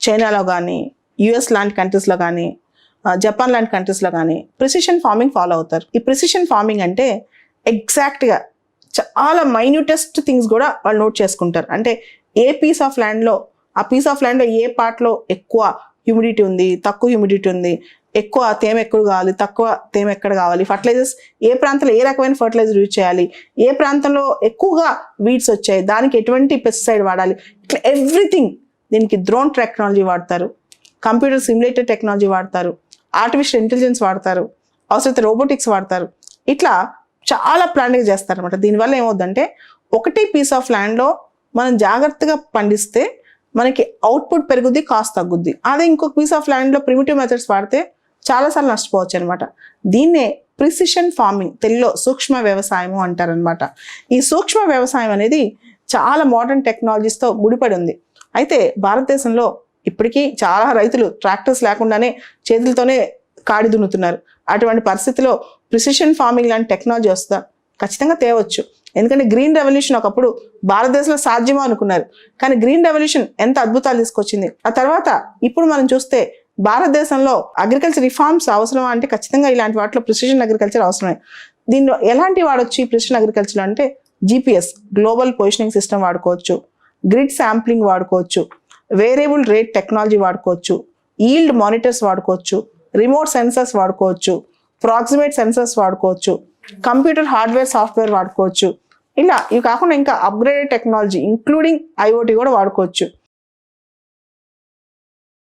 చైనాలో కానీ, యుఎస్ లాంటి కంట్రీస్లో కానీ, జపాన్ లాంటి కంట్రీస్లో కానీ ప్రిసిషన్ ఫార్మింగ్ ఫాలో అవుతారు. ఈ ప్రిసిషన్ ఫార్మింగ్ అంటే ఎగ్జాక్ట్గా చాలా మైన్యూటెస్ట్ థింగ్స్ కూడా వాళ్ళు నోట్ చేసుకుంటారు. అంటే ఏ పీస్ ఆఫ్ ల్యాండ్లో, ఆ పీస్ ఆఫ్ ల్యాండ్లో ఏ పార్ట్లో ఎక్కువ హ్యూమిడిటీ ఉంది, తక్కువ హ్యూమిడిటీ ఉంది, ఎక్కువ తేమ ఎక్కడ కావాలి, తక్కువ తేమ ఎక్కడ కావాలి, ఫర్టిలైజర్స్ ఏ ప్రాంతంలో ఏ రకమైన ఫర్టిలైజర్ యూజ్ చేయాలి, ఏ ప్రాంతంలో ఎక్కువగా వీడ్స్ వచ్చాయి దానికి ఎటువంటి పెస్టిసైడ్ వాడాలి, ఇట్లా ఎవ్రీథింగ్. దీనికి డ్రోన్ టెక్నాలజీ వాడతారు, కంప్యూటర్ సిమ్యులేటర్ టెక్నాలజీ వాడతారు, ఆర్టిఫిషియల్ ఇంటెలిజెన్స్ వాడతారు, అవసరమైతే రోబోటిక్స్ వాడతారు. ఇట్లా చాలా ప్లాన్గా చేస్తారు అనమాట. దీనివల్ల ఏమవుతుందంటే ఒకటి పీస్ ఆఫ్ ల్యాండ్లో మనం జాగ్రత్తగా పండిస్తే మనకి అవుట్పుట్ పెరుగుద్ది, కాస్ట్ తగ్గుద్ది. అదే ఇంకొక పీస్ ఆఫ్ ల్యాండ్లో ప్రిమిటివ్ మెథడ్స్ వాడితే చాలాసార్లు నష్టపోవచ్చు అనమాట. దీన్నే ప్రిసిషన్ ఫార్మింగ్, తెలుగులో సూక్ష్మ వ్యవసాయము అంటారనమాట. ఈ సూక్ష్మ వ్యవసాయం అనేది చాలా మోడర్న్ టెక్నాలజీస్తో ముడిపడి ఉంది. అయితే భారతదేశంలో ఇప్పటికీ చాలా రైతులు ట్రాక్టర్స్ లేకుండానే చేతులతోనే కాడి దున్నుతున్నారు. అటువంటి పరిస్థితిలో ప్రిసిషన్ ఫార్మింగ్ లాంటి టెక్నాలజీ వస్తుందా? ఖచ్చితంగా తేవచ్చు. ఎందుకంటే గ్రీన్ రెవల్యూషన్ ఒకప్పుడు భారతదేశంలో సాధ్యమా అనుకున్నారు, కానీ గ్రీన్ రెవల్యూషన్ ఎంత అద్భుతాలు తీసుకొచ్చింది. ఆ తర్వాత ఇప్పుడు మనం చూస్తే భారతదేశంలో అగ్రికల్చర్ రిఫార్మ్స్ అవసరమా అంటే ఖచ్చితంగా ఇలాంటి వాటిలో ప్రిసిషన్ అగ్రికల్చర్ అవసరమే. దీనిలో ఎలాంటి వాడొచ్చు ఈ ప్రిసిషన్ అగ్రికల్చర్ అంటే GPS గ్లోబల్ పొజిషనింగ్ సిస్టమ్ వాడుకోవచ్చు, గ్రిడ్ శాంప్లింగ్ వాడుకోవచ్చు, వేరియబుల్ రేట్ టెక్నాలజీ వాడుకోవచ్చు, ఈల్డ్ మానిటర్స్ వాడుకోవచ్చు, రిమోట్ సెన్సర్స్ వాడుకోవచ్చు, ప్రాక్సిమేట్ సెన్సర్స్ వాడుకోవచ్చు, కంప్యూటర్ హార్డ్వేర్ సాఫ్ట్వేర్ వాడుకోవచ్చు. ఇలా ఇవి కాకుండా ఇంకా అప్గ్రేడెడ్ టెక్నాలజీ ఇంక్లూడింగ్ IoT కూడా వాడుకోవచ్చు.